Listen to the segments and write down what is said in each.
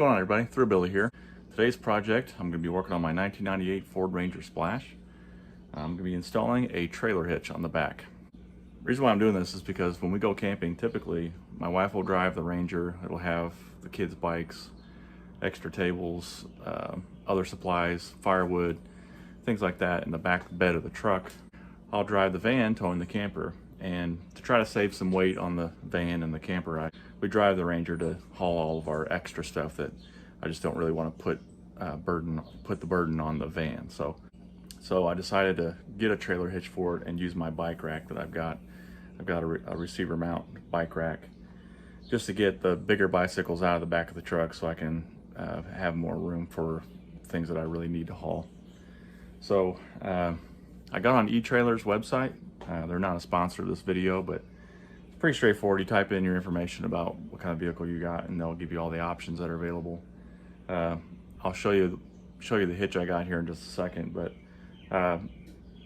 going on, everybody? Through Billy here. Today's project, I'm going to be working on my 1998 Ford Ranger Splash. I'm going to be installing a trailer hitch on the back. The reason why I'm doing this is because when we go camping, typically my wife will drive the Ranger. It'll have the kids' bikes, extra tables, other supplies, firewood, things like that in the back bed of the truck. I'll drive the van towing the camper, and to try to save some weight on the van and the camper, we drive the Ranger to haul all of our extra stuff that I just don't really want to put the burden on the van. So I decided to get a trailer hitch for it and use my bike rack that I've got. I've got a receiver mount bike rack just to get the bigger bicycles out of the back of the truck so I can have more room for things that I really need to haul. So I got on eTrailer's website. They're not a sponsor of this video, but it's pretty straightforward. You type in your information about what kind of vehicle you got, and they'll give you all the options that are available. I'll show you the hitch I got here in just a second, but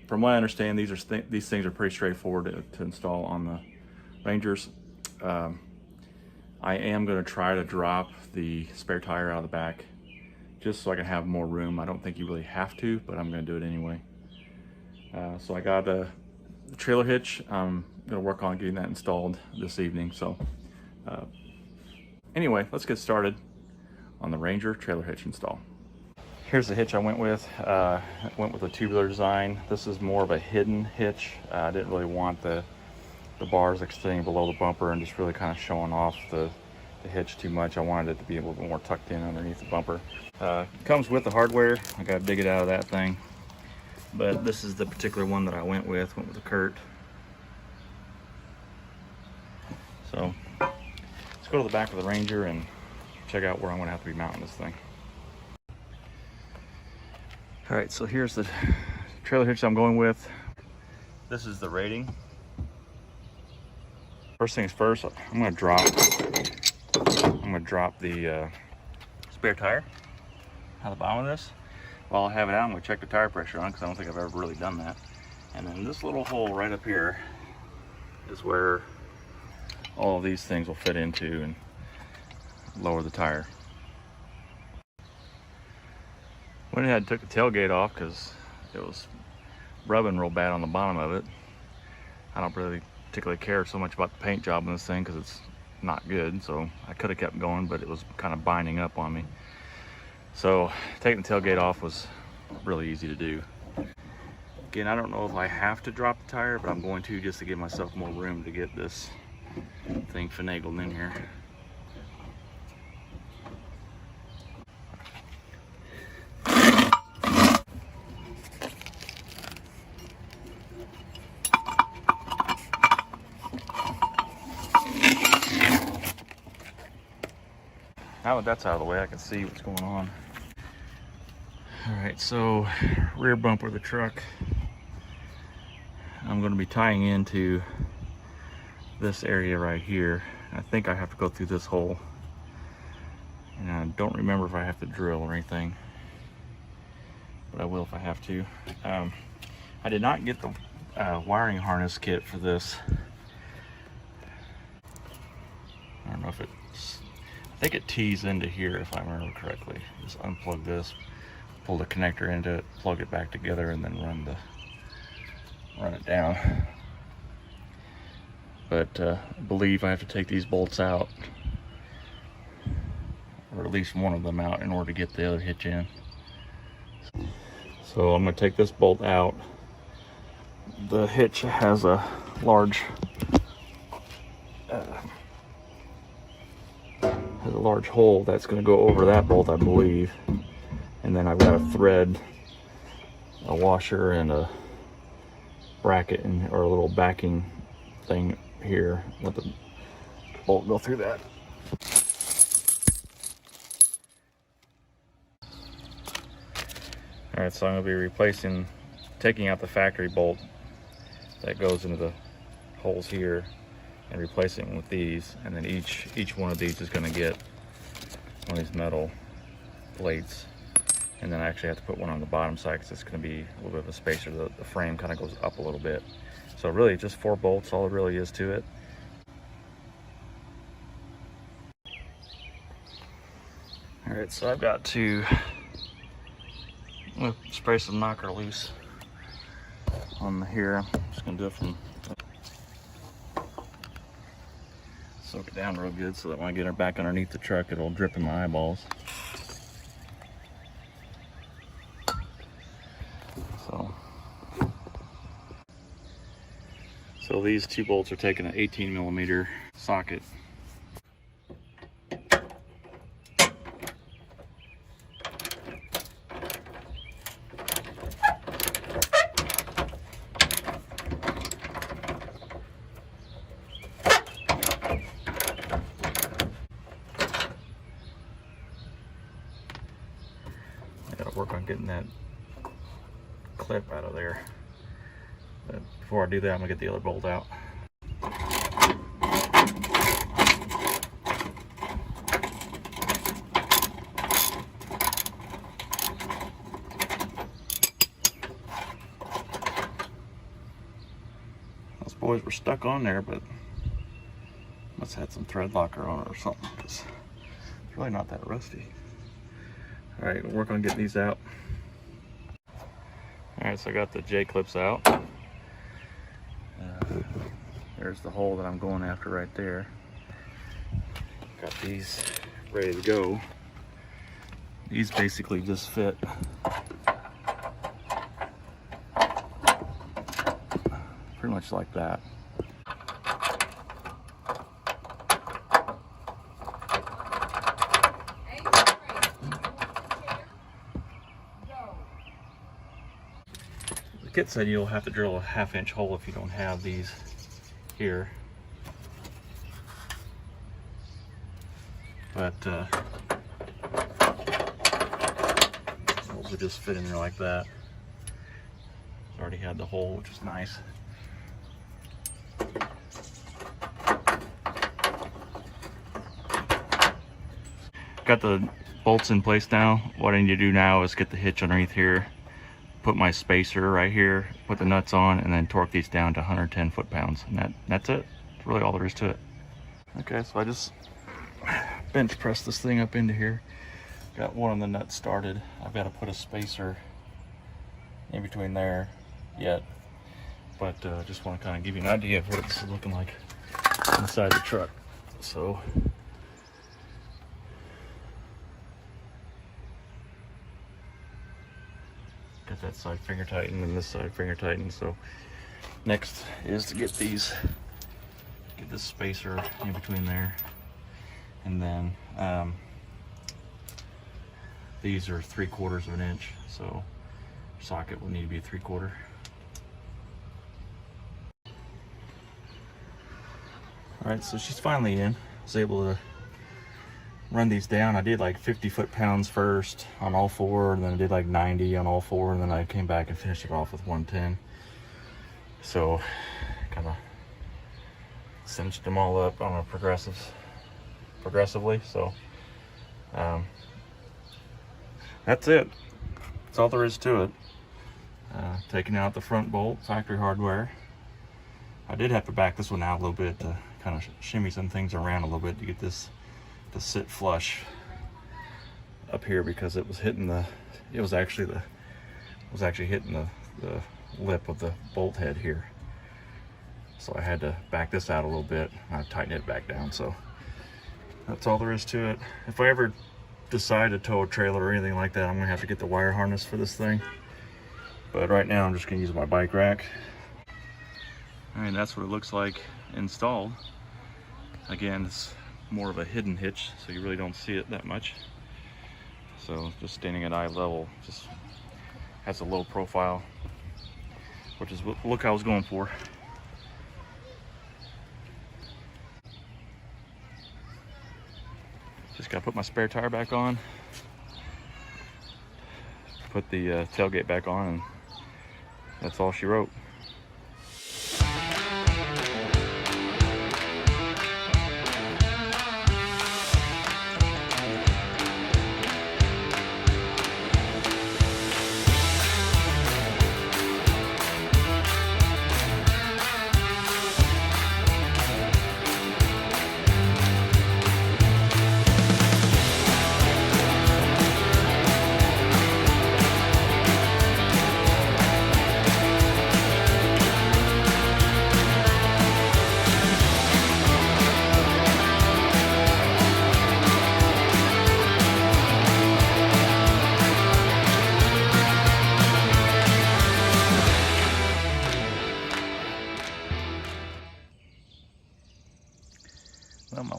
from what I understand, these things are pretty straightforward to install on the Rangers. I am going to try to drop the spare tire out of the back just so I can have more room. I don't think you really have to, but I'm going to do it anyway. So I got the trailer hitch. I'm going to work on getting that installed this evening. So anyway, let's get started on the Ranger trailer hitch install. Here's the hitch I went with. I went with a tubular design. This is more of a hidden hitch. I didn't really want the bars extending below the bumper and just really kind of showing off the hitch too much. I wanted it to be a little bit more tucked in underneath the bumper. Comes with the hardware. I got to dig it out of that thing. But this is the particular one that I went with the Curt. So let's go to the back of the Ranger and check out where I'm going to have to be mounting this thing. All right, so here's the trailer hitch I'm going with. This is the rating. First things first, I'm going to drop the spare tire out of the bottom of this. While I have it out, I'm going to check the tire pressure on because I don't think I've ever really done that. And then this little hole right up here is where all of these things will fit into and lower the tire. Went ahead and took the tailgate off because it was rubbing real bad on the bottom of it. I don't really particularly care so much about the paint job on this thing because it's not good, so I could have kept going, but it was kind of binding up on me. So taking the tailgate off was really easy to do. Again, I don't know if I have to drop the tire, but I'm going to just to give myself more room to get this thing finagled in here. Now that that's out of the way, I can see what's going on. All right, so rear bumper of the truck. I'm going to be tying into this area right here. I think I have to go through this hole. And I don't remember if I have to drill or anything, but I will if I have to. I did not get the wiring harness kit for this. I don't know if it's, I think it tees into here if I remember correctly. Just unplug this, pull the connector into it, plug it back together, and then run it down. But I believe I have to take these bolts out, or at least one of them out, in order to get the other hitch in. So I'm going to take this bolt out. The hitch has a large hole that's going to go over that bolt, I believe. And then I've got to thread a washer and a bracket or a little backing thing here. Let the bolt go through that. All right, so I'm going to be taking out the factory bolt that goes into the holes here and replacing it with these. And then each one of these is going to get one of these metal plates. And then I actually have to put one on the bottom side because it's going to be a little bit of a spacer. The frame kind of goes up a little bit. So really just 4 bolts, all it really is to it. All right, so I've got to spray some knocker loose on here. I'm just gonna do it from soak it down real good so that when I get her back underneath the truck, it'll drip in my eyeballs. So these two bolts are taking an 18mm socket. I gotta work on getting that clip out of there. But before I do that, I'm gonna get the other bolt out. Those boys were stuck on there, but must have had some thread locker on it or something, because it's really not that rusty. All right, we'll work on getting these out. All right, so I got the J-clips out. There's the hole that I'm going after right there. Got these ready to go. These basically just fit pretty much like that. The kit said you'll have to drill a 1/2-inch hole if you don't have these here, but those will just fit in there like that. Already had the hole, which is nice. Got the bolts in place now. What I need to do now is get the hitch underneath here, put my spacer right here, put the nuts on, and then torque these down to 110 foot-pounds. And that's it. That's really all there is to it. Okay, so I just bench pressed this thing up into here. Got one of the nuts started. I've got to put a spacer in between there yet. But just want to kind of give you an idea of what it's looking like inside the truck. So got that side finger tightened and this side finger tightened. So next is to get this spacer in between there, and then these are 3/4 of an inch, so socket will need to be 3/4. All right, so she's finally in. I was able to run these down. I did like 50 foot-pounds first on all four, and then I did like 90 on all four, and then I came back and finished it off with 110. So kind of cinched them all up on a progressively. So that's it. That's all there is to it. Taking out the front bolt, factory hardware. I did have to back this one out a little bit to kind of shimmy some things around a little bit to get this to sit flush up here, because it was hitting it was actually hitting the lip of the bolt head here. So I had to back this out a little bit and I tightened it back down. So that's all there is to it. If I ever decide to tow a trailer or anything like that, I'm gonna have to get the wire harness for this thing. But right now I'm just gonna use my bike rack. All right, that's what it looks like installed. Again, it's more of a hidden hitch, so you really don't see it that much. So just standing at eye level, just has a low profile, which is what the look I was going for. Just gotta put my spare tire back on, put the tailgate back on, and that's all she wrote.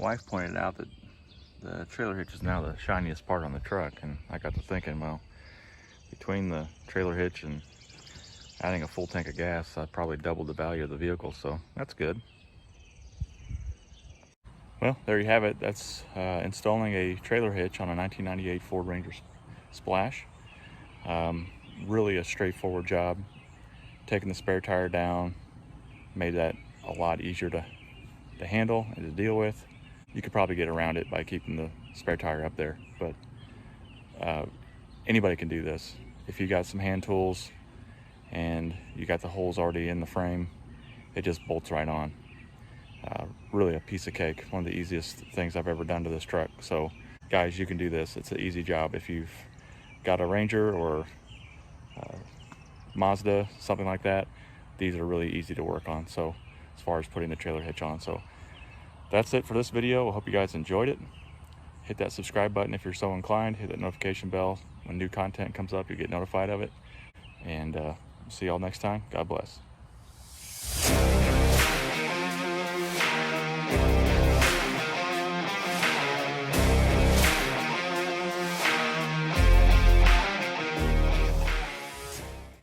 wife pointed out that the trailer hitch is now the shiniest part on the truck, and I got to thinking, well, between the trailer hitch and adding a full tank of gas, I probably doubled the value of the vehicle, so that's good. Well, there you have it. That's installing a trailer hitch on a 1998 Ford Ranger Splash. Really a straightforward job. Taking the spare tire down made that a lot easier to handle and to deal with. You could probably get around it by keeping the spare tire up there, but anybody can do this. If you got some hand tools and you got the holes already in the frame, it just bolts right on. Really a piece of cake. One of the easiest things I've ever done to this truck. So guys, you can do this. It's an easy job. If you've got a Ranger or Mazda, something like that, these are really easy to work on. So as far as putting the trailer hitch on. So that's it for this video. I hope you guys enjoyed it. Hit that subscribe button if you're so inclined. Hit that notification bell. When new content comes up, you get notified of it. And see y'all next time. God bless.